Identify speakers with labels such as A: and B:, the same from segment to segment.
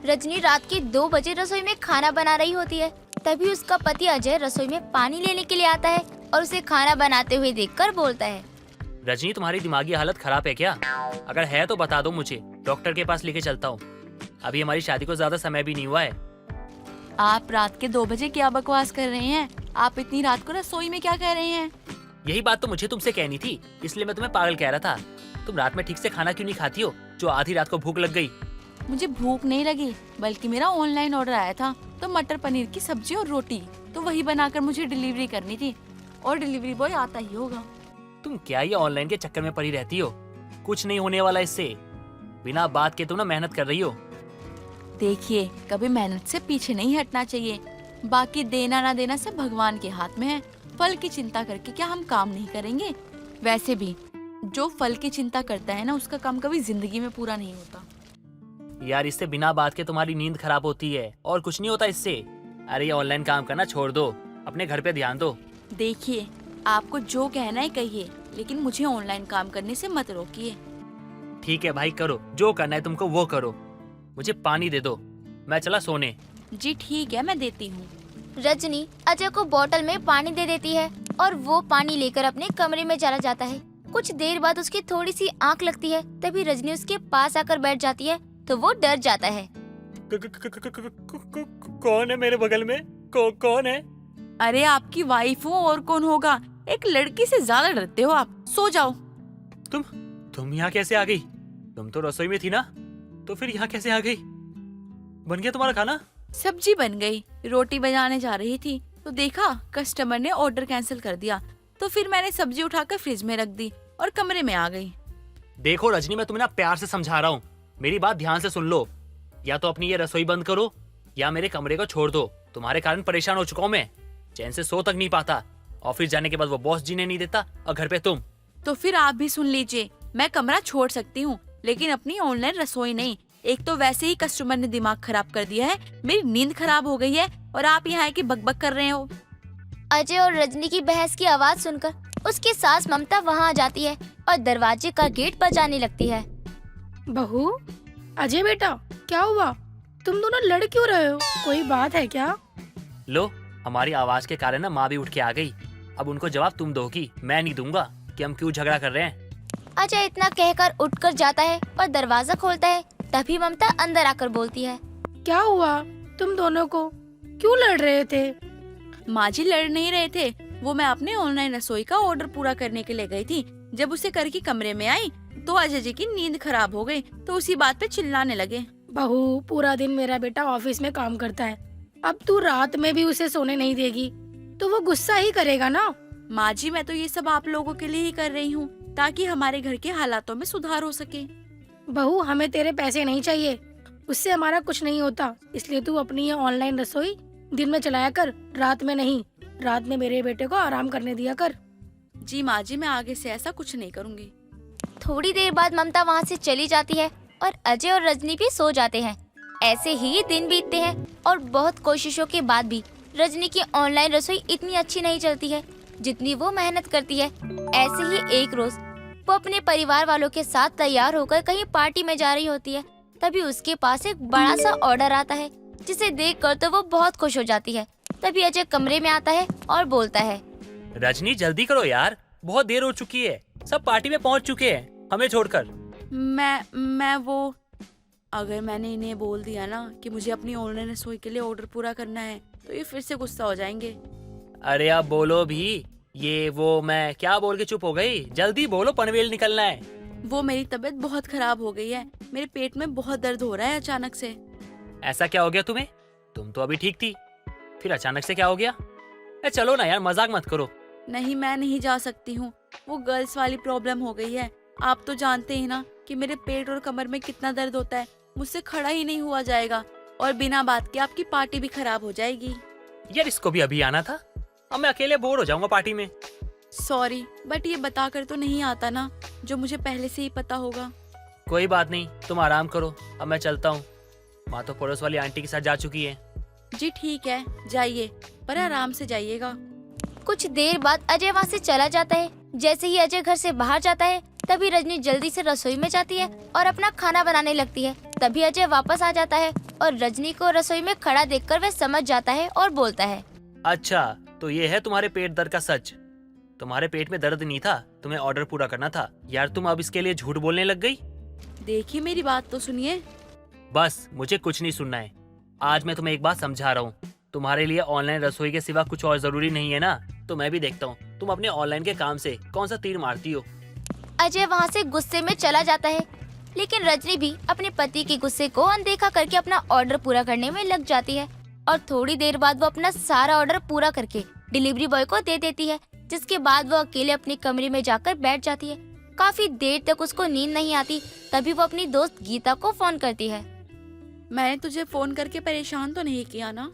A: रजनी रात के 2 बजे रसोई में खाना बना रही होती है। तभी उसका पति अजय रसोई में पानी लेने के लिए आता है और उसे खाना बनाते हुए देखकर बोलता है,
B: रजनी तुम्हारी दिमागी हालत खराब है क्या? अगर है तो बता दो मुझे, डॉक्टर के पास लेके चलता हूँ। अभी हमारी शादी को ज्यादा समय भी नहीं हुआ है।
C: आप रात के 2 बजे क्या बकवास कर रहे हैं? आप इतनी रात को रसोई में क्या कर रहे हैं?
B: यही बात तो मुझे तुमसे कहनी थी, इसलिए मैं तुम्हें पागल कह रहा था। तुम रात में ठीक से खाना क्यों नहीं खाती हो जो आधी रात को भूख लग गई?
C: मुझे भूख नहीं लगी, बल्कि मेरा ऑनलाइन ऑर्डर आया था तो मटर पनीर की सब्जी और रोटी, तो वही बनाकर मुझे डिलीवरी करनी थी और डिलीवरी बॉय आता ही होगा।
B: तुम क्या ये ऑनलाइन के चक्कर में पड़ी रहती हो? कुछ नहीं होने वाला इससे। बिना बात के तुम ना मेहनत कर रही हो।
C: देखिए, कभी मेहनत से पीछे नहीं हटना चाहिए। बाकी देना ना देना से भगवान के हाथ में है। फल की चिंता करके क्या हम काम नहीं करेंगे? वैसे भी जो फल की चिंता करता है ना, उसका काम कभी जिंदगी में पूरा नहीं होता।
B: यार इससे बिना बात के तुम्हारी नींद खराब होती है और कुछ नहीं होता इससे। अरे ये ऑनलाइन काम करना छोड़ दो, अपने घर पे ध्यान दो।
C: देखिए, आपको जो कहना है कहिए, लेकिन मुझे ऑनलाइन काम करने से मत रोकिए।
B: ठीक है भाई, करो जो करना है तुमको वो करो। मुझे पानी दे दो, मैं चला सोने।
C: जी ठीक है, मैं देती हूँ।
A: रजनी अजय को बोतल में पानी दे देती है और वो पानी लेकर अपने कमरे में चला जाता है। कुछ देर बाद उसकी थोड़ी सी आंख लगती है। तभी रजनी उसके पास आकर बैठ जाती है तो वो डर जाता है।
B: कौन है मेरे बगल में? कौन है?
C: अरे आपकी वाइफ हूँ, और कौन होगा? एक लड़की से ज्यादा डरते हो आप। सो जाओ।
B: तुम यहाँ कैसे आ गई? तुम तो रसोई में थी ना, तो फिर यहाँ कैसे आ गई? बन गया तुम्हारा खाना?
C: सब्जी बन गई। रोटी बनाने जा रही थी तो देखा कस्टमर ने ऑर्डर कैंसिल कर दिया, तो फिर मैंने सब्जी उठाकर फ्रिज में रख दी और कमरे में आ गई।
B: देखो रजनी, मैं तुम्हें ना प्यार से समझा रहा हूँ, मेरी बात ध्यान से सुन लो। या तो अपनी ये रसोई बंद करो या मेरे कमरे को छोड़ दो। तुम्हारे कारण परेशान हो चुका हूँ मैं, चैन से सो तक नहीं पाता। ऑफिस जाने के बाद वो बॉस जीने नहीं देता और घर पे तुम।
C: तो फिर आप भी सुन लीजिए, मैं कमरा छोड़ सकती हूँ लेकिन अपनी ऑनलाइन रसोई नहीं। एक तो वैसे ही कस्टमर ने दिमाग खराब कर दिया है, मेरी नींद खराब हो गई है और आप यहाँ की बकबक कर रहे हो।
A: अजय और रजनी की बहस की आवाज सुनकर उसकी सास ममता वहाँ आ जाती है और दरवाजे का गेट बजाने लगती है।
D: बहू, अजय बेटा, क्या हुआ? तुम दोनों लड़ क्यों रहे हो? कोई बात है क्या?
B: लो, हमारी आवाज के कारण ना माँ भी उठ के आ गई। अब उनको जवाब तुम दोगी, मैं नहीं दूंगा कि हम क्यों झगड़ा कर रहे हैं।
A: अजय इतना कहकर उठकर जाता है और दरवाजा खोलता है। तभी ममता अंदर आकर बोलती है,
D: क्या हुआ? तुम दोनों को क्यों लड़ रहे थे?
C: माँ जी लड़ नहीं रहे थे, वो मैं अपने ऑनलाइन रसोई का ऑर्डर पूरा करने के लिए गई थी। जब उसे करके कमरे में आई तो अजय जी की नींद खराब हो गई, तो उसी बात पे चिल्लाने लगे।
D: बहू, पूरा दिन मेरा बेटा ऑफिस में काम करता है, अब तू रात में भी उसे सोने नहीं देगी तो वो गुस्सा ही करेगा ना।
C: माँ जी, मैं तो ये सब आप लोगों के लिए ही कर रही हूँ ताकि हमारे घर के हालातों में सुधार हो सके।
D: बहू, हमें तेरे पैसे नहीं चाहिए, उससे हमारा कुछ नहीं होता। इसलिए तू अपनी ये ऑनलाइन रसोई दिन में चलाया कर, रात में नहीं। रात में मेरे बेटे को आराम करने दिया कर।
C: जी माँ जी, मैं आगे से ऐसा कुछ नहीं करूँगी।
A: थोड़ी देर बाद ममता वहाँ से चली जाती है और अजय और रजनी भी सो जाते हैं। ऐसे ही दिन बीतते हैं और बहुत कोशिशों के बाद भी रजनी की ऑनलाइन रसोई इतनी अच्छी नहीं चलती है जितनी वो मेहनत करती है। ऐसे ही एक रोज वो अपने परिवार वालों के साथ तैयार होकर कहीं पार्टी में जा रही होती है। तभी उसके पास एक बड़ा सा ऑर्डर आता है, जिसे देखकर तो वो बहुत खुश हो जाती है। तभी अजय कमरे में आता है और बोलता है,
B: रजनी जल्दी करो यार, बहुत देर हो चुकी है, सब पार्टी में पहुंच चुके हैं हमें छोड़कर।
C: मैं वो, अगर मैंने इन्हें बोल दिया ना कि मुझे अपनी ऑनलाइन रसोई के लिए ऑर्डर पूरा करना है तो ये फिर से गुस्सा हो जाएंगे।
B: अरे आप बोलो भी, ये वो मैं क्या बोल के चुप हो गई? जल्दी बोलो, पनवेल निकलना है।
C: वो मेरी तबीयत बहुत खराब हो गई है, मेरे पेट में बहुत दर्द हो रहा है अचानक से।
B: ऐसा क्या हो गया तुम्हें? तुम तो अभी ठीक थी, फिर अचानक से क्या हो गया? चलो ना यार, मजाक मत करो।
C: नहीं, मैं नहीं जा सकती हूँ, वो गर्ल्स वाली प्रॉब्लम हो गई है। आप तो जानते ही ना कि मेरे पेट और कमर में कितना दर्द होता है, मुझसे खड़ा ही नहीं हुआ जाएगा और बिना बात के आपकी पार्टी भी खराब हो जाएगी।
B: यार इसको भी अभी आना था, अब मैं अकेले बोर हो जाऊंगा पार्टी में।
C: सॉरी, बट ये बताकर तो नहीं आता ना, जो मुझे पहले से ही पता होगा।
B: कोई बात नहीं, तुम आराम करो, अब मैं चलता हूँ। माँ तो पड़ोस वाली आंटी के साथ जा चुकी है।
C: जी ठीक है, जाइए, पर आराम से जाइएगा।
A: कुछ देर बाद अजय वहाँ से चला जाता है। जैसे ही अजय घर से बाहर जाता है तभी रजनी जल्दी से रसोई में जाती है और अपना खाना बनाने लगती है। तभी अजय वापस आ जाता है और रजनी को रसोई में खड़ा देखकर वह समझ जाता है और बोलता है,
B: अच्छा, तो ये है तुम्हारे पेट दर्द का सच। तुम्हारे पेट में दर्द नहीं था, तुम्हें ऑर्डर पूरा करना था। यार तुम अब इसके लिए झूठ बोलने लग गई।
C: देखिए मेरी बात तो सुनिए।
B: बस मुझे कुछ नहीं सुनना है। आज मैं तुम्हें एक बात समझा रहा हूँ, तुम्हारे लिए ऑनलाइन रसोई के सिवा कुछ और जरूरी नहीं है ना। तो मैं भी देखता हूँ तुम अपने ऑनलाइन के काम से कौन सा तीर मारती हो।
A: अजय वहाँ से गुस्से में चला जाता है, लेकिन रजनी भी अपने पति के गुस्से को अनदेखा करके अपना ऑर्डर पूरा करने में लग जाती है और थोड़ी देर बाद वो अपना सारा ऑर्डर पूरा करके डिलीवरी बॉय को दे देती है, जिसके बाद वो अकेले अपने कमरे में जाकर बैठ जाती है। काफी देर तक उसको नींद नहीं आती, तभी वो अपनी दोस्त गीता को फोन करती है।
C: मैंने तुझे फोन करके परेशान तो नहीं किया ना?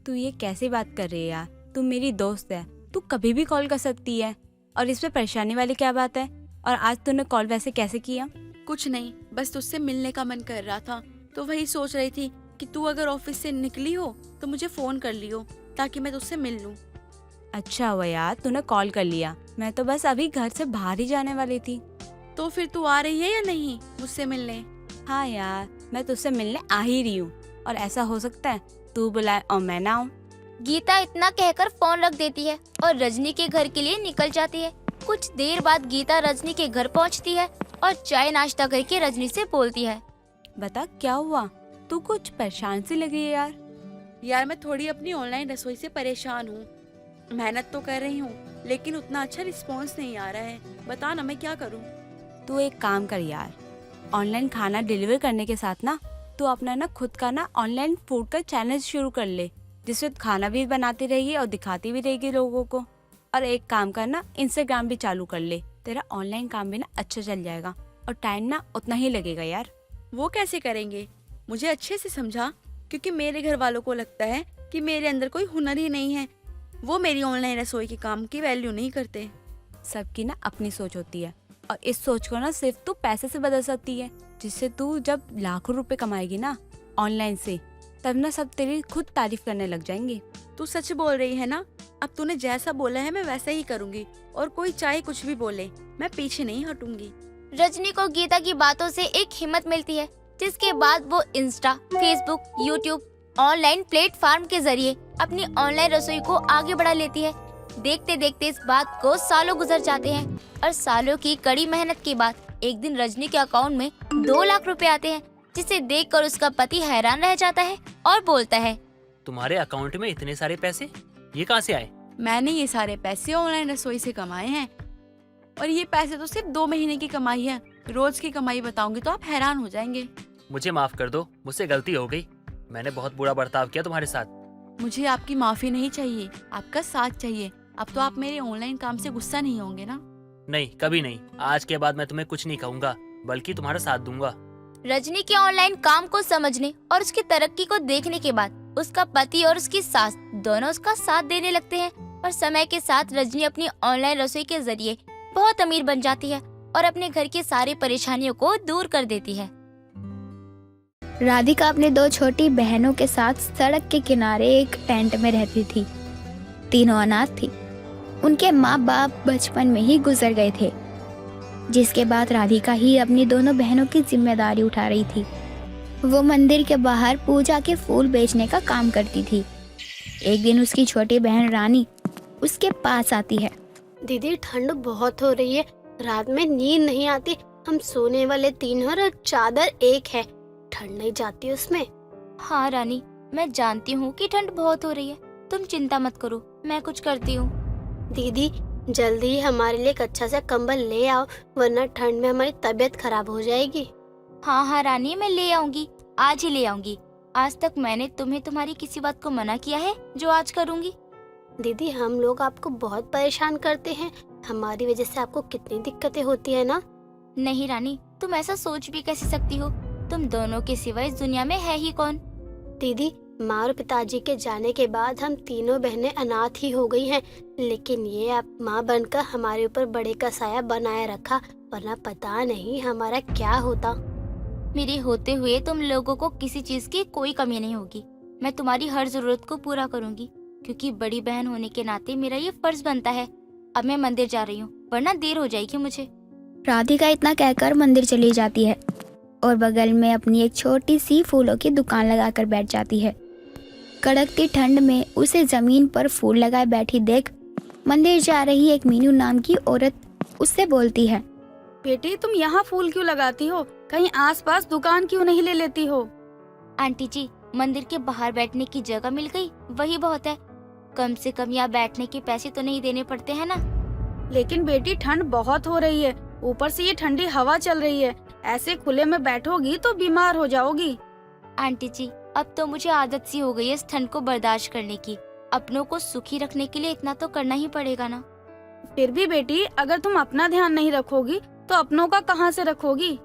E: तू ये कैसे बात कर रही है यार, तू मेरी दोस्त है, तू कभी भी कॉल कर सकती है और इसमें परेशानी वाली क्या बात है। और आज तूने कॉल वैसे कैसे किया?
C: कुछ नहीं, बस तुझसे मिलने का मन कर रहा था, तो वही सोच रही थी कि तू अगर ऑफिस से निकली हो तो मुझे फोन कर लियो ताकि मैं तुझसे मिल लूं।
E: अच्छा हुआ यार तूने कॉल कर लिया, मैं तो बस अभी घर से बाहर ही जाने वाली थी।
C: तो फिर तू आ रही है या नहीं मुझसे मिलने?
E: हाँ यार, मैं तुझसे मिलने आ ही रही हूँ। और ऐसा हो सकता है तू बुलाए और मैं ना आऊँ?
A: गीता इतना कहकर फोन रख देती है और रजनी के घर के लिए निकल जाती है। कुछ देर बाद गीता रजनी के घर पहुंचती है और चाय नाश्ता करके रजनी से बोलती है,
E: बता क्या हुआ, तू कुछ परेशान सी लगी है यार।
C: यार मैं थोड़ी अपनी ऑनलाइन रसोई से परेशान हूँ। मेहनत तो कर रही हूँ लेकिन उतना अच्छा रिस्पॉन्स नहीं आ रहा है। बता ना मैं क्या करूँ?
E: तू एक काम कर यार, ऑनलाइन खाना डिलीवर करने के साथ ना तू अपना ना खुद का ना ऑनलाइन फूड का चैनल शुरू कर ले, जिसमें खाना भी बनाती रहेगी और दिखाती भी रहेगी लोगों को। और एक काम करना, इंस्टाग्राम भी चालू कर ले, तेरा ऑनलाइन काम भी ना अच्छा चल जाएगा और टाइम ना उतना ही लगेगा यार।
C: वो कैसे करेंगे? मुझे अच्छे से समझा, क्योंकि मेरे घर वालों को लगता है कि मेरे अंदर कोई हुनर ही नहीं है। वो मेरी ऑनलाइन रसोई के काम की वैल्यू नहीं करते।
E: सबकी ना अपनी सोच होती है और इस सोच को ना सिर्फ तू पैसे से बदल सकती है, जिससे तू जब लाखों रुपए कमाएगी ना ऑनलाइन से, तब ना सब तेरी खुद तारीफ करने लग जाएंगे।
C: तू सच बोल रही है ना? अब तूने जैसा बोला है मैं वैसा ही करूँगी, और कोई चाहे कुछ भी बोले मैं पीछे नहीं हटूंगी।
A: रजनी को गीता की बातों से एक हिम्मत मिलती है, जिसके बाद वो Insta, Facebook, YouTube online platform के जरिए अपनी ऑनलाइन रसोई को आगे बढ़ा लेती है। देखते देखते इस बात को सालों गुजर जाते हैं और सालों की कड़ी मेहनत के बाद एक दिन रजनी के अकाउंट में 2 लाख रुपए आते हैं, जिसे देखकर उसका पति हैरान रह जाता है और बोलता है,
B: तुम्हारे अकाउंट में इतने सारे पैसे, ये कहाँ से आए?
C: मैंने ये सारे पैसे ऑनलाइन रसोई से कमाए हैं, और ये पैसे तो सिर्फ 2 महीने की कमाई है। रोज की कमाई बताऊंगी तो आप हैरान हो जाएंगे।
B: मुझे माफ कर दो, मुझसे गलती हो गई। मैंने बहुत बुरा बर्ताव किया तुम्हारे साथ।
C: मुझे आपकी माफी नहीं चाहिए, आपका साथ चाहिए। अब तो आप मेरे ऑनलाइन काम से गुस्सा नहीं होंगे ना?
B: नहीं, कभी नहीं। आज के बाद मैं तुम्हें कुछ नहीं कहूँगा, बल्कि तुम्हारा साथ दूंगा।
A: रजनी के ऑनलाइन काम को समझने और उसकी तरक्की को देखने के बाद उसका पति और उसकी सास दोनों उसका साथ देने लगते हैं और समय के साथ रजनी अपनी ऑनलाइन रसोई के जरिए बहुत अमीर बन जाती है और अपने घर की सारी परेशानियों को दूर कर देती है।
F: राधिका अपने 2 छोटी बहनों के साथ सड़क के किनारे एक टेंट में रहती थी। तीनों अनाथ थी। उनके माँ बाप बचपन में ही गुजर गए थे, जिसके बाद राधिका ही अपनी दोनों बहनों की जिम्मेदारी उठा रही थी। वो मंदिर के बाहर पूजा के फूल बेचने का काम करती थी। एक दिन उसकी छोटी बहन रानी उसके पास आती है।
G: दीदी ठंड बहुत हो रही है, रात में नींद नहीं आती। हम सोने वाले 3 हैं और चादर एक है, ठंड नहीं जाती उसमें।
A: हाँ रानी, मैं जानती हूँ कि ठंड बहुत हो रही है, तुम चिंता मत करो, मैं कुछ करती हूँ।
G: दीदी जल्दी ही हमारे लिए एक अच्छा सा कंबल ले आओ, वरना ठंड में हमारी तबीयत खराब हो जाएगी।
A: हाँ हाँ रानी, मैं ले आऊंगी, आज ही ले आऊंगी। आज तक मैंने तुम्हें तुम्हारी किसी बात को मना किया है जो आज करूंगी?
G: दीदी हम लोग आपको बहुत परेशान करते हैं, हमारी वजह से आपको कितनी दिक्कतें होती है ना।
A: नहीं रानी, तुम ऐसा सोच भी कैसे सकती हो? तुम दोनों के सिवा इस दुनिया में है ही कौन?
G: दीदी माँ और पिताजी के जाने के बाद हम तीनों बहनें अनाथ ही हो गई हैं, लेकिन ये आप माँ बनकर हमारे ऊपर बड़े का साया बनाए रखा, वरना पता नहीं हमारा क्या होता।
A: मेरे होते हुए तुम लोगों को किसी चीज की कोई कमी नहीं होगी। मैं तुम्हारी हर जरूरत को पूरा करूंगी, क्योंकि बड़ी बहन होने के नाते मेरा ये फर्ज बनता है। अब मैं मंदिर जा रही हूँ, वरना देर हो जाएगी मुझे।
F: राधिका इतना कहकर मंदिर चली जाती है। और बगल में अपनी एक छोटी सी फूलों की दुकान लगाकर बैठ जाती है। कड़कती ठंड में उसे जमीन पर फूल लगाए बैठी देख मंदिर जा रही एक मीनू नाम की औरत उससे बोलती है,
C: बेटी तुम यहाँ फूल क्यों लगाती हो? कहीं आसपास दुकान क्यों नहीं ले लेती हो?
A: आंटी जी, मंदिर के बाहर बैठने की जगह मिल गई वही बहुत है। कम से कम यहाँ बैठने के पैसे तो नहीं देने पड़ते हैं ना।
C: लेकिन बेटी ठंड बहुत हो रही है, ऊपर से ये ठंडी हवा चल रही है, ऐसे खुले में बैठोगी तो बीमार हो जाओगी।
A: आंटी जी, अब तो मुझे आदत सी हो गई है इस ठंड को बर्दाश्त करने की। अपनों को सुखी रखने के लिए इतना तो करना ही पड़ेगा ना।
C: फिर भी बेटी अगर तुम अपना ध्यान नहीं रखोगी तो अपनों का कहाँ से रखोगी?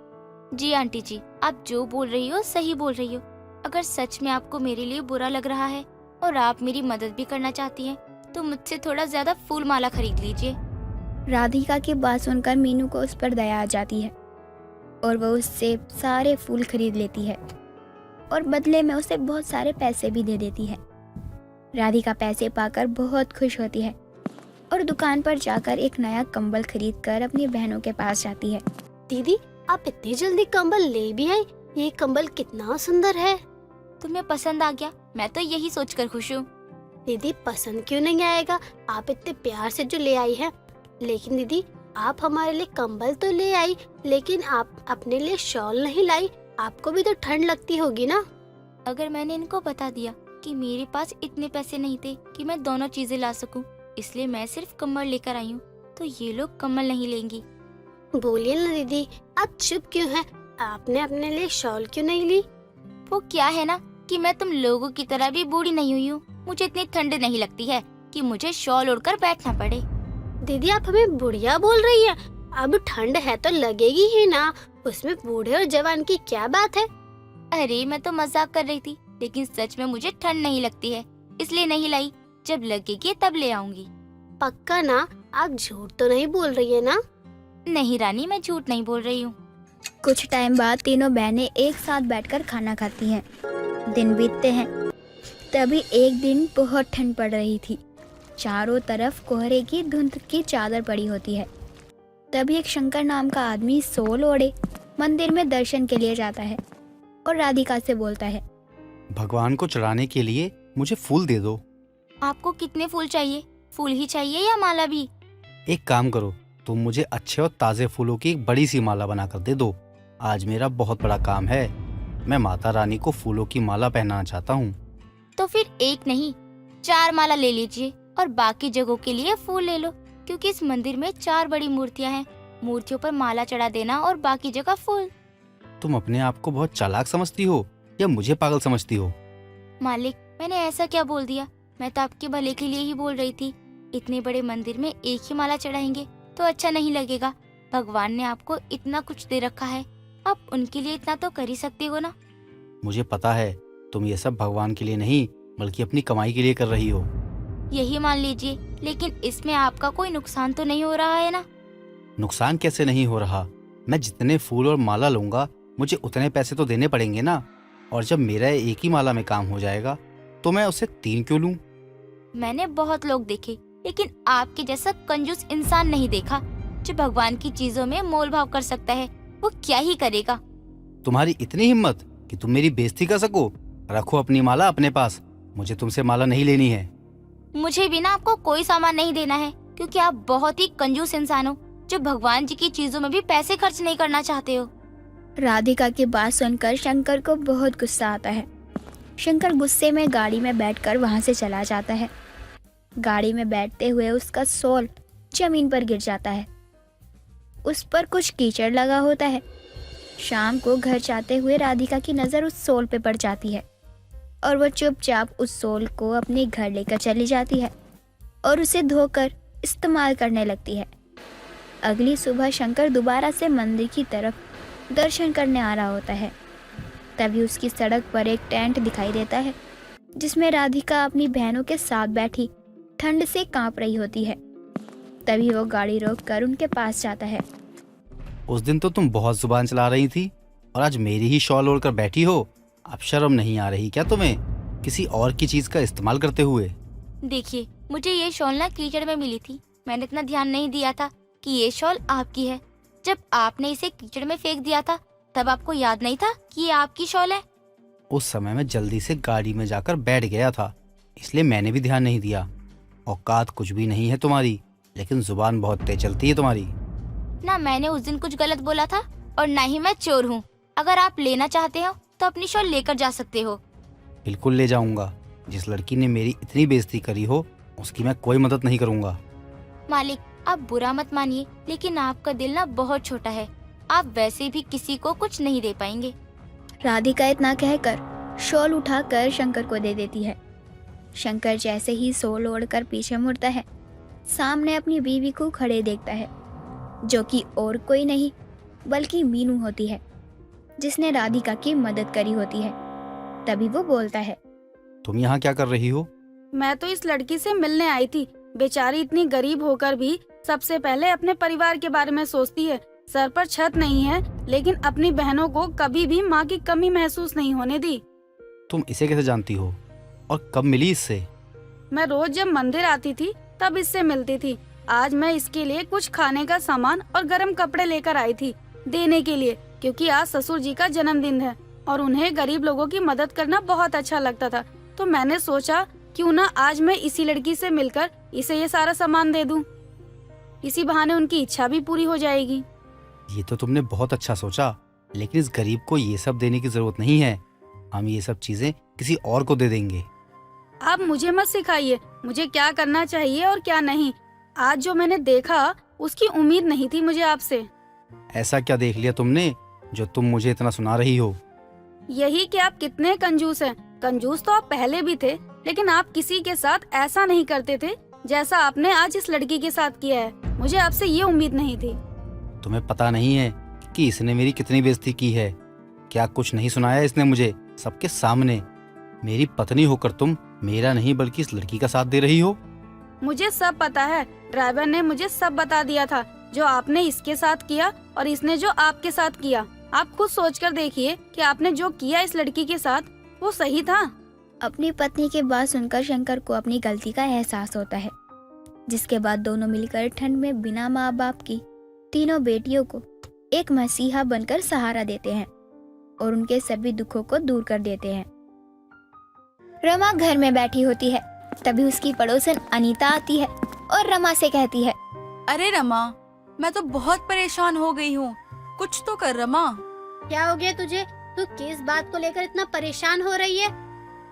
A: जी आंटी जी, आप जो बोल रही हो सही बोल रही हो। अगर सच में आपको मेरे लिए बुरा लग रहा है और आप मेरी मदद भी करना चाहती हैं, तो मुझसे थोड़ा ज्यादा फूल माला खरीद लीजिए।
F: राधिका की बात सुनकर मीनू को उस पर दया आ जाती है और वह उससे सारे फूल खरीद लेती है और बदले में उसे बहुत सारे पैसे भी दे देती है। राधिका पैसे पाकर बहुत खुश होती है और दुकान पर जाकर एक नया कंबल खरीदकर अपनी बहनों के पास जाती है।
G: दीदी, आप इतनी जल्दी कंबल ले भी आई? ये कंबल कितना सुंदर है।
A: तुम्हें पसंद आ गया? मैं तो यही सोचकर खुश हूँ।
G: दीदी, पसंद क्यों नहीं आएगा? आप इतने प्यार से जो ले आई है। लेकिन दीदी, आप हमारे लिए कंबल तो ले आई, लेकिन आप अपने लिए शॉल नहीं लाई। आपको भी तो ठंड लगती होगी ना।
A: अगर मैंने इनको बता दिया कि मेरे पास इतने पैसे नहीं थे कि मैं दोनों चीजें ला सकूं, इसलिए मैं सिर्फ कम्बल लेकर आई हूँ, तो ये लोग कम्बल नहीं लेंगी।
G: बोलिए ना दीदी, आप चुप क्यों हैं? आपने अपने लिए शॉल क्यों नहीं ली?
A: वो क्या है ना कि मैं तुम लोगों की तरह भी बूढ़ी नहीं हुई हूँ। मुझे इतनी ठंड नहीं लगती है कि मुझे शॉल ओढ़कर बैठना पड़े।
G: दीदी, आप हमें बुढ़िया बोल रही है? अब ठंड है तो लगेगी ही ना, उसमें बूढ़े और जवान की क्या बात है?
A: अरे मैं तो मजाक कर रही थी, लेकिन सच में मुझे ठंड नहीं लगती है, इसलिए नहीं लाई। जब लगेगी तब ले आऊंगी।
G: पक्का ना? आप झूठ तो नहीं बोल रही है ना?
A: नहीं रानी, मैं झूठ नहीं बोल रही हूँ।
F: कुछ टाइम बाद तीनों बहनें एक साथ बैठकर खाना खाती हैं। दिन बीतते हैं। तभी एक दिन बहुत ठंड पड़ रही थी। चारों तरफ कोहरे की धुंध की चादर पड़ी होती है। तभी एक शंकर नाम का आदमी सोल ओढ़े मंदिर में दर्शन के लिए जाता है और राधिका से बोलता है,
H: भगवान को चढ़ाने के लिए मुझे फूल दे दो।
A: आपको कितने फूल चाहिए? फूल ही चाहिए या माला भी?
H: एक काम करो, तुम मुझे अच्छे और ताजे फूलों की एक बड़ी सी माला बनाकर दे दो। आज मेरा बहुत बड़ा काम है, मैं माता रानी को फूलों की माला पहनाना चाहता हूँ।
A: तो फिर एक नहीं 4 माला ले लीजिए और बाकी जगहों के लिए फूल ले लो, क्योंकि इस मंदिर में 4 बड़ी मूर्तियाँ हैं। मूर्तियों पर माला चढ़ा देना और बाकी जगह फूल।
H: तुम अपने आप को बहुत चालाक समझती हो या मुझे पागल समझती हो?
A: मालिक, मैंने ऐसा क्या बोल दिया? मैं तो आपके भले के लिए ही बोल रही थी। इतने बड़े मंदिर में एक ही माला चढ़ाएंगे तो अच्छा नहीं लगेगा। भगवान ने आपको इतना कुछ दे रखा है, आप उनके लिए इतना तो कर ही सकते हो ना।
H: मुझे पता है तुम ये सब भगवान के लिए नहीं बल्कि अपनी कमाई के लिए कर रही हो।
A: यही मान लीजिए, लेकिन इसमें आपका कोई नुकसान तो नहीं हो रहा है ना?
H: नुकसान कैसे नहीं हो रहा? मैं जितने फूल और माला लूंगा मुझे उतने पैसे तो देने पड़ेंगे ना। और जब मेरा एक ही माला में काम हो जाएगा तो मैं उसे 3 क्यों लूं?
A: मैंने बहुत लोग देखे, लेकिन आपके जैसा कंजूस इंसान नहीं देखा जो भगवान की चीजों में मोल भाव कर सकता है। वो क्या ही करेगा?
H: तुम्हारी इतनी हिम्मत कि तुम मेरी बेइज्जती कर सको? रखो अपनी माला अपने पास, मुझे तुमसे माला नहीं लेनी है।
A: मुझे भी ना आपको कोई सामान नहीं देना है, क्योंकि आप बहुत ही कंजूस इंसान हो जो भगवान जी की चीजों में भी पैसे खर्च नहीं करना चाहते हो।
F: राधिका की बात सुनकर शंकर को बहुत गुस्सा आता है। शंकर गुस्से में गाड़ी में बैठकर वहां से चला जाता है। गाड़ी में बैठते हुए उसका सोल जमीन पर गिर जाता है। उस पर कुछ कीचड़ लगा होता है। शाम को घर जाते हुए राधिका की नज़र उस सोल पे पड़ जाती है और वो चुपचाप उस सोल को अपने घर लेकर चली जाती है और उसे धोकर इस्तेमाल करने लगती है। अगली सुबह शंकर दोबारा से मंदिर की तरफ दर्शन करने आ रहा होता है। तभी उसकी सड़क पर एक टेंट दिखाई देता है जिसमें राधिका अपनी बहनों के साथ बैठी ठंड से कांप रही होती है। तभी वो गाड़ी रोककर उनके पास जाता है।
H: उस दिन तो तुम बहुत जुबान चला रही थी और आज मेरी ही शॉल ओढ़कर बैठी हो। अब शर्म नहीं आ रही क्या तुम्हें किसी और की चीज का इस्तेमाल करते हुए?
A: देखिए, मुझे ये शॉल ना कीचड़ में मिली थी। मैंने इतना ध्यान नहीं दिया था कि ये शॉल आपकी है। जब आपने इसे कीचड़ में फेंक दिया था तब आपको याद नहीं था कि ये आपकी शॉल है?
H: उस समय मैं जल्दी से गाड़ी में जाकर बैठ गया था, इसलिए मैंने भी ध्यान नहीं दिया। औकात कुछ भी नहीं है तुम्हारी, लेकिन जुबान बहुत तेज चलती है तुम्हारी।
A: ना मैंने उस दिन कुछ गलत बोला था और ना ही मैं चोर हूँ। अगर आप लेना चाहते हो तो अपनी शॉल लेकर जा सकते हो।
H: बिल्कुल ले जाऊंगा। जिस लड़की ने मेरी इतनी बेइज्जती करी हो उसकी मैं कोई मदद नहीं करूंगा।
A: मालिक, आप बुरा मत मानिए, लेकिन आपका दिल ना बहुत छोटा है। आप वैसे भी किसी को कुछ नहीं दे पाएंगे।
F: राधिका इतना कहकर शॉल उठाकर शंकर को दे देती है। शंकर जैसे ही शॉल ओढ़कर पीछे मुड़ता है, सामने अपनी बीवी को खड़े देखता है, जो कि और कोई नहीं बल्कि मीनू होती है, जिसने राधिका की मदद करी होती है। तभी वो बोलता है,
H: तुम यहाँ क्या कर रही हो?
I: मैं तो इस लड़की से मिलने आई थी। बेचारी इतनी गरीब होकर भी सबसे पहले अपने परिवार के बारे में सोचती है। सर पर छत नहीं है, लेकिन अपनी बहनों को कभी भी माँ की कमी महसूस नहीं होने दी।
H: तुम इसे कैसे जानती हो और कब मिली इससे?
I: मैं रोज जब मंदिर आती थी तब इससे मिलती थी। आज मैं इसके लिए कुछ खाने का सामान और गर्म कपड़े लेकर आई थी देने के लिए, क्योंकि आज ससुर जी का जन्मदिन है और उन्हें गरीब लोगों की मदद करना बहुत अच्छा लगता था। तो मैंने सोचा क्यों ना आज मैं इसी लड़की से मिलकर इसे ये सारा सामान दे दूं। इसी बहाने उनकी इच्छा भी पूरी हो जाएगी।
H: ये तो तुमने बहुत अच्छा सोचा, लेकिन इस गरीब को ये सब देने की जरूरत नहीं है। हम ये सब चीजें किसी और को दे देंगे।
I: आप मुझे मत सिखाइए मुझे क्या करना चाहिए और क्या नहीं। आज जो मैंने देखा उसकी उम्मीद नहीं थी मुझे आपसे।
H: ऐसा क्या देख लिया तुमने जो तुम मुझे इतना सुना रही हो?
I: यही कि आप कितने कंजूस हैं। कंजूस तो आप पहले भी थे, लेकिन आप किसी के साथ ऐसा नहीं करते थे जैसा आपने आज इस लड़की के साथ किया है। मुझे आपसे ये उम्मीद नहीं थी।
H: तुम्हें पता नहीं है कि इसने मेरी कितनी बेइज्जती की है? क्या कुछ नहीं सुनाया इसने मुझे सबके सामने? मेरी पत्नी होकर तुम मेरा नहीं बल्कि इस लड़की का साथ दे रही हो।
I: मुझे सब पता है। ड्राइवर ने मुझे सब बता दिया था, जो आपने इसके साथ किया और इसने जो आपके साथ किया। आप खुद सोचकर देखिए कि आपने जो किया इस लड़की के साथ वो सही था।
F: अपनी पत्नी की बात सुनकर शंकर को अपनी गलती का एहसास होता है, जिसके बाद दोनों मिलकर ठंड में बिना माँ बाप की तीनों बेटियों को एक मसीहा बनकर सहारा देते हैं और उनके सभी दुखों को दूर कर देते हैं। रमा घर में बैठी होती है, तभी उसकी पड़ोसन अनीता आती है और रमा से कहती है,
C: अरे रमा, मैं तो बहुत परेशान हो गई हूँ, कुछ तो कर रमा।
G: क्या हो गया तुझे? तू किस बात को लेकर इतना परेशान हो रही है?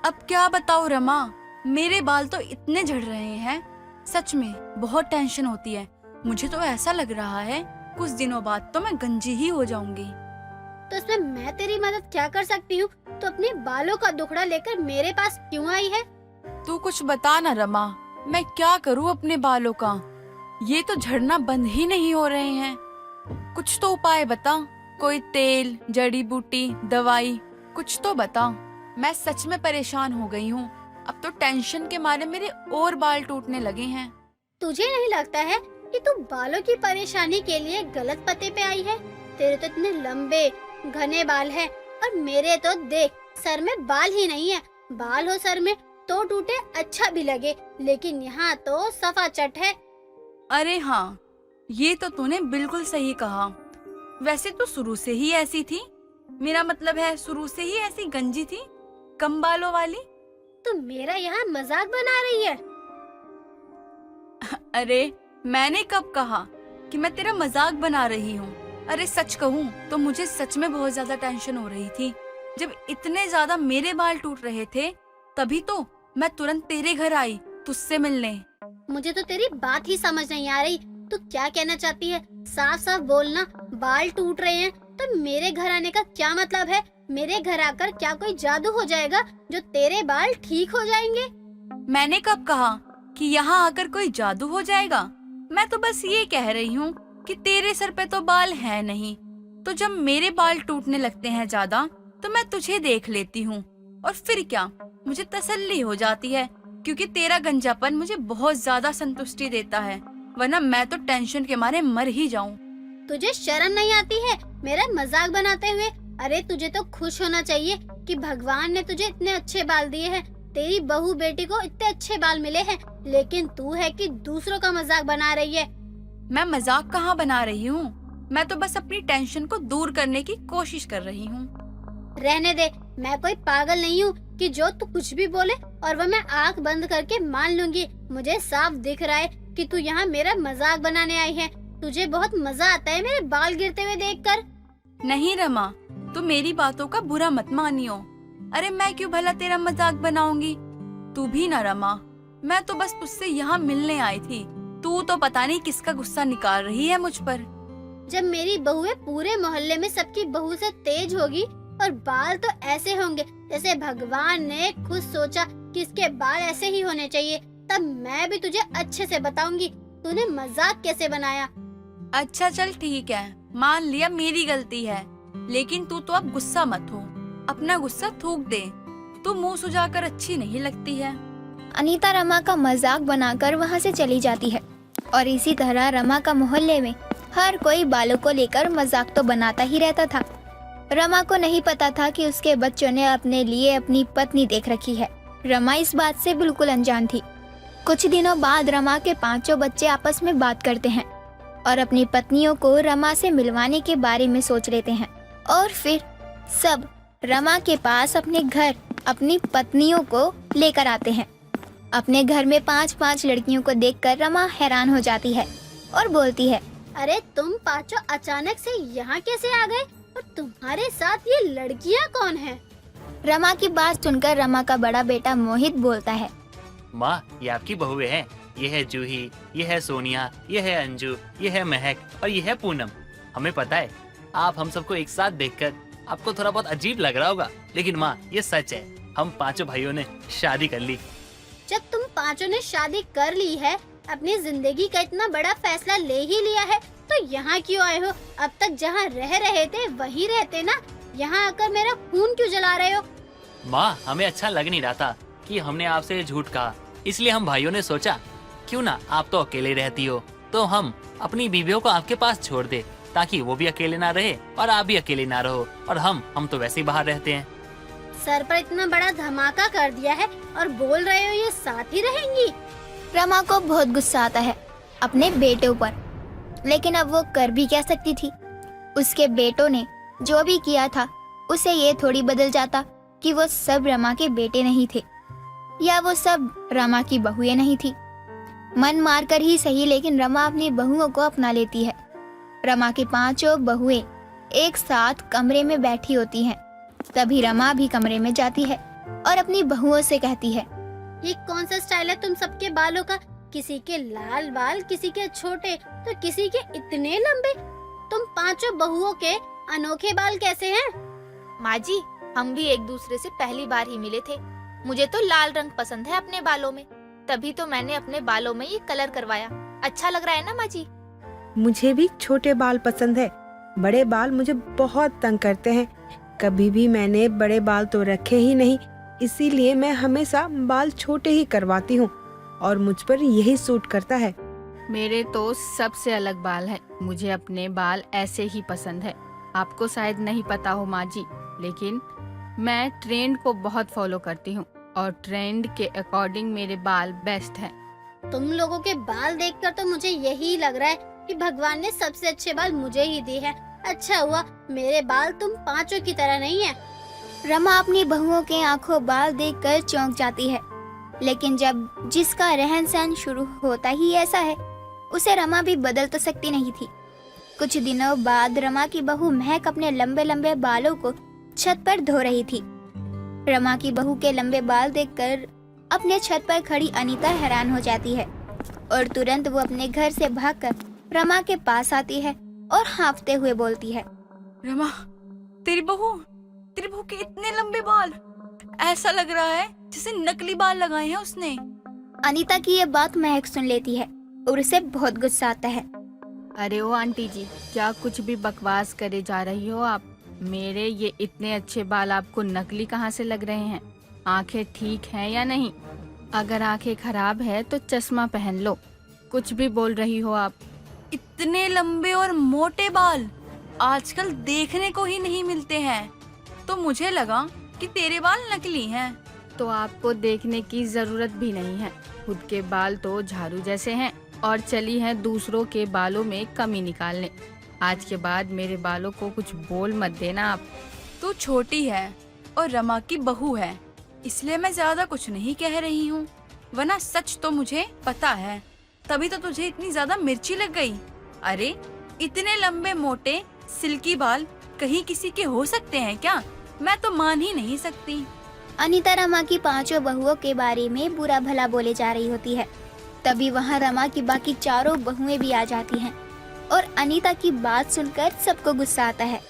C: अब क्या बताऊँ रमा, मेरे बाल तो इतने झड़ रहे हैं, सच में बहुत टेंशन होती है। मुझे तो ऐसा लग रहा है कुछ दिनों बाद तो मैं गंजी ही हो जाऊंगी।
G: तो इसमें मैं तेरी मदद क्या कर सकती हूँ? तो अपने बालों का दुखड़ा लेकर मेरे पास क्यों आई है?
C: तू कुछ बता ना रमा, मैं क्या करूँ अपने बालों का? ये तो झड़ना बंद ही नहीं हो रहे हैं। कुछ तो उपाय बता, कोई तेल, जड़ी बूटी, दवाई, कुछ तो बता। मैं सच में परेशान हो गई हूँ। अब तो टेंशन के मारे मेरे और बाल टूटने लगे हैं।
G: तुझे नहीं लगता है कि तू बालों की परेशानी के लिए गलत पते पे आई है? तेरे तो इतने लंबे घने बाल हैं और मेरे तो देख, सर में बाल ही नहीं है। बाल हो सर में तो टूटे अच्छा भी लगे, लेकिन यहाँ तो सफा चट है।
C: अरे हाँ, ये तो तूने बिल्कुल सही कहा। वैसे तो शुरू से ही ऐसी थी, मेरा मतलब है शुरू से ही ऐसी गंजी थी, कम बालों वाली।
G: तू मेरा यहाँ मजाक बना रही है?
C: अरे मैंने कब कहा कि मैं तेरा मजाक बना रही हूँ? अरे सच कहूँ तो मुझे सच में बहुत ज्यादा टेंशन हो रही थी। जब इतने ज्यादा मेरे बाल टूट रहे थे तभी तो मैं तुरंत तेरे घर आई तुझसे मिलने।
G: मुझे तो तेरी बात ही समझ नहीं आ रही। तू क्या कहना चाहती है? साफ साफ बोलना। बाल टूट रहे हैं तो मेरे घर आने का क्या मतलब है? मेरे घर आकर क्या कोई जादू हो जाएगा जो तेरे बाल ठीक हो जाएंगे?
C: मैंने कब कहा कि यहाँ आकर कोई जादू हो जाएगा? मैं तो बस ये कह रही हूँ कि तेरे सर पे तो बाल है नहीं, तो जब मेरे बाल टूटने लगते हैं ज्यादा तो मैं तुझे देख लेती हूँ और फिर क्या, मुझे तसल्ली हो जाती है, क्योंकि तेरा गंजापन मुझे बहुत ज्यादा संतुष्टि देता है, वरना मैं तो टेंशन के मारे मर ही जाऊँ।
G: तुझे शर्म नहीं आती है मेरा मजाक बनाते हुए? अरे तुझे तो खुश होना चाहिए कि भगवान ने तुझे इतने अच्छे बाल दिए हैं। तेरी बहू बेटी को इतने अच्छे बाल मिले हैं, लेकिन तू है कि दूसरों का मजाक बना रही है।
C: मैं मजाक कहाँ बना रही हूँ? मैं तो बस अपनी टेंशन को दूर करने की कोशिश कर रही हूँ।
G: रहने दे, मैं कोई पागल नहीं हूँ कि जो तू कुछ भी बोले और वह मैं आंख बंद करके मान लूंगी। मुझे साफ दिख रहा है कि तू यहाँ मेरा मजाक बनाने आई है। तुझे बहुत मजा आता है मेरे बाल गिरते हुए देखकर।
C: नहीं रमा, तू मेरी बातों का बुरा मत मानियो। अरे मैं क्यों भला तेरा मजाक बनाऊंगी? तू भी ना रमा, मैं तो बस तुझसे यहाँ मिलने आई थी। तू तो पता नहीं किसका गुस्सा निकाल रही है मुझ पर।
G: जब मेरी बहुएं पूरे मोहल्ले में सबकी बहू से तेज होगी और बाल तो ऐसे होंगे जैसे भगवान ने खुद सोचा कि इसके बाल ऐसे ही होने चाहिए, तब मैं भी तुझे अच्छे से बताऊंगी तूने मजाक कैसे बनाया।
C: अच्छा चल ठीक है, मान लिया मेरी गलती है, लेकिन तू तो अब गुस्सा मत हो। अपना गुस्सा थूक दे। तू मुंह सुजाकर अच्छी नहीं लगती है।
F: अनीता रमा का मजाक बनाकर वहाँ से चली जाती है और इसी तरह रमा का मोहल्ले में हर कोई बालों को लेकर मजाक तो बनाता ही रहता था। रमा को नहीं पता था कि उसके बच्चों ने अपने लिए अपनी पत्नी देख रखी है। रमा इस बात से बिल्कुल अनजान थी। कुछ दिनों बाद रमा के 5 बच्चे आपस में बात करते हैं और अपनी पत्नियों को रमा से मिलवाने के बारे में सोच लेते हैं। और फिर सब रमा के पास अपने घर अपनी पत्नियों को लेकर आते हैं। अपने घर में 5-5 लड़कियों को देखकर रमा हैरान हो जाती है और बोलती है,
G: अरे तुम पांचों अचानक से यहाँ कैसे आ गए और तुम्हारे साथ ये लड़कियाँ कौन हैं?
F: रमा की बात सुनकर रमा का बड़ा बेटा मोहित बोलता है,
B: माँ ये आपकी बहुएं हैं। ये है जूही, ये है सोनिया, ये है अंजू, ये है महक और ये है पूनम। हमें पता है आप हम सबको एक साथ देखकर आपको थोड़ा बहुत अजीब लग रहा होगा, लेकिन माँ ये सच है, हम 5 भाइयों ने शादी कर ली।
G: जब तुम पांचों ने शादी कर ली है, अपनी जिंदगी का इतना बड़ा फैसला ले ही लिया है, तो यहाँ क्यों आए हो? अब तक जहाँ रह रहे थे वहीं रहते ना, यहाँ आकर मेरा खून क्यों जला रहे हो?
B: माँ हमें अच्छा लग नहीं रहा था कि हमने आपसे झूठ कहा, इसलिए हम भाइयों ने सोचा क्यों ना आप तो अकेले रहती हो तो हम अपनी बीवियों को आपके पास छोड़ दे, ताकि वो भी अकेले ना रहे और आप भी अकेले ना रहो, और हम तो वैसे ही बाहर रहते हैं।
G: सर पर इतना बड़ा धमाका कर दिया है और बोल रहे हो ये साथ ही रहेंगी?
F: रमा को बहुत गुस्सा आता है अपने बेटों पर, लेकिन अब वो कर भी क्या सकती थी। उसके बेटों ने जो भी किया था उसे ये थोड़ी बदल जाता कि वो सब रमा के बेटे नहीं थे या वो सब रमा की बहुएं नहीं थी। मन मारकर ही सही, लेकिन रमा अपनी बहुओं को अपना लेती है। रमा की 5 बहुएं एक साथ कमरे में बैठी होती हैं। तभी रमा भी कमरे में जाती है और अपनी बहुओं से कहती है,
G: ये कौन सा स्टाइल है तुम सबके बालों का? किसी के लाल बाल, किसी के छोटे तो किसी के इतने लंबे। तुम 5 बहुओं के अनोखे बाल कैसे हैं?
A: माँ जी, हम भी एक दूसरे से पहली बार ही मिले थे। मुझे तो लाल रंग पसंद है अपने बालों में, तभी तो मैंने अपने बालों में ये कलर करवाया। अच्छा लग रहा है ना माँ जी?
J: मुझे भी छोटे बाल पसंद है। बड़े बाल मुझे बहुत तंग करते हैं। कभी भी मैंने बड़े बाल तो रखे ही नहीं, इसीलिए मैं हमेशा बाल छोटे ही करवाती हूँ और मुझ पर यही सूट करता है।
C: मेरे तो सबसे अलग बाल है। मुझे अपने बाल ऐसे ही पसंद है। आपको शायद नहीं पता हो माँ जी, लेकिन मैं ट्रेंड को बहुत फॉलो करती हूँ और ट्रेंड के अकॉर्डिंग मेरे बाल बेस्ट हैं।
G: तुम लोगों के बाल देखकर तो मुझे यही लग रहा है कि भगवान ने सबसे अच्छे बाल मुझे ही दिए हैं। अच्छा हुआ मेरे बाल तुम 5 की तरह नहीं है।
F: रमा अपनी बहुओं के आंखों बाल देखकर चौंक जाती है, लेकिन जब जिसका रहन सहन शुरू होता ही ऐसा है, उसे रमा भी बदल तो सकती नहीं थी। कुछ दिनों बाद रमा की बहू महक अपने लंबे लंबे बालों को छत पर धो रही थी। रमा की बहू के लंबे बाल देखकर अपने छत पर खड़ी अनीता हैरान हो जाती है और तुरंत वो अपने घर से भागकर रमा के पास आती है और हाँफते हुए बोलती है,
C: रमा, तेरी बहू के इतने लंबे बाल, ऐसा लग रहा है जैसे नकली बाल लगाए हैं उसने।
F: अनीता की ये बात महक सुन लेती है और उसे बहुत गुस्सा आता है।
E: अरे ओ आंटी जी, क्या कुछ भी बकवास करे जा रही हो आप? मेरे ये इतने अच्छे बाल आपको नकली कहाँ से लग रहे हैं? आंखें ठीक हैं या नहीं? अगर आंखें खराब है तो चश्मा पहन लो। कुछ भी बोल रही हो आप।
C: इतने लंबे और मोटे बाल आजकल देखने को ही नहीं मिलते हैं, तो मुझे लगा कि तेरे बाल नकली हैं।
E: तो आपको देखने की जरूरत भी नहीं है। खुद के बाल तो झाड़ू जैसे हैं और चली हैं दूसरों के बालों में कमी निकालने।
K: आज के बाद मेरे बालों को कुछ बोल मत देना आप।
C: तू छोटी है और रमा की बहू है, इसलिए मैं ज्यादा कुछ नहीं कह रही हूँ, वरना सच तो मुझे पता है, तभी तो तुझे इतनी ज्यादा मिर्ची लग गई। अरे इतने लंबे मोटे सिल्की बाल कहीं किसी के हो सकते हैं क्या? मैं तो मान ही नहीं सकती।
F: अनीता रमा की 5 बहुओं के बारे में बुरा भला बोले जा रही होती है। तभी वहाँ रमा की बाकी 4 बहुएं भी आ जाती हैं और अनीता की बात सुनकर सबको गुस्सा आता है।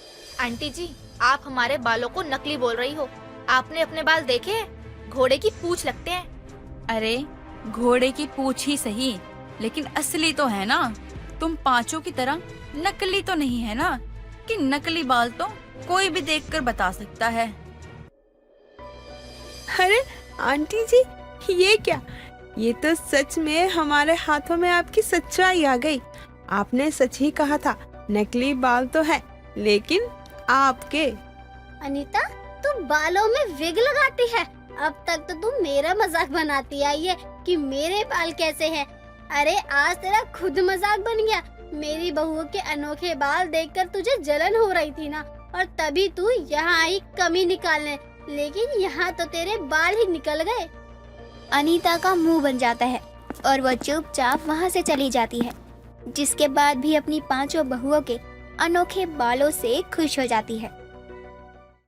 A: आंटी जी, आप हमारे बालों को नकली बोल रही हो। आपने अपने बाल देखे हैं? घोड़े की पूंछ लगते हैं।
C: अरे घोड़े की पूंछ ही सही, लेकिन असली तो है ना। तुम 5 की तरह नकली तो नहीं है ना, कि नकली बाल तो कोई भी देखकर बता सकता है।
J: अरे आंटी जी, ये क्या? ये तो सच में हमारे हाथों में आपकी सच्चाई आ गई। आपने सच ही कहा था, नकली बाल तो है, लेकिन आपके।
G: अनीता, तू बालों में विग लगाती है। अब तक तो तू मेरा मजाक बनाती आई है कि मेरे बाल कैसे हैं। अरे आज तेरा खुद मजाक बन गया। मेरी बहू के अनोखे बाल देखकर तुझे जलन हो रही थी ना, और तभी तू यहाँ आई कमी निकालने, लेकिन यहाँ तो तेरे बाल ही निकल गए।
F: अनीता का मुंह बन जाता है और वो चुपचाप वहाँ से चली जाती है, जिसके बाद भी अपनी 5 बहुओं के अनोखे बालों से खुश हो जाती है।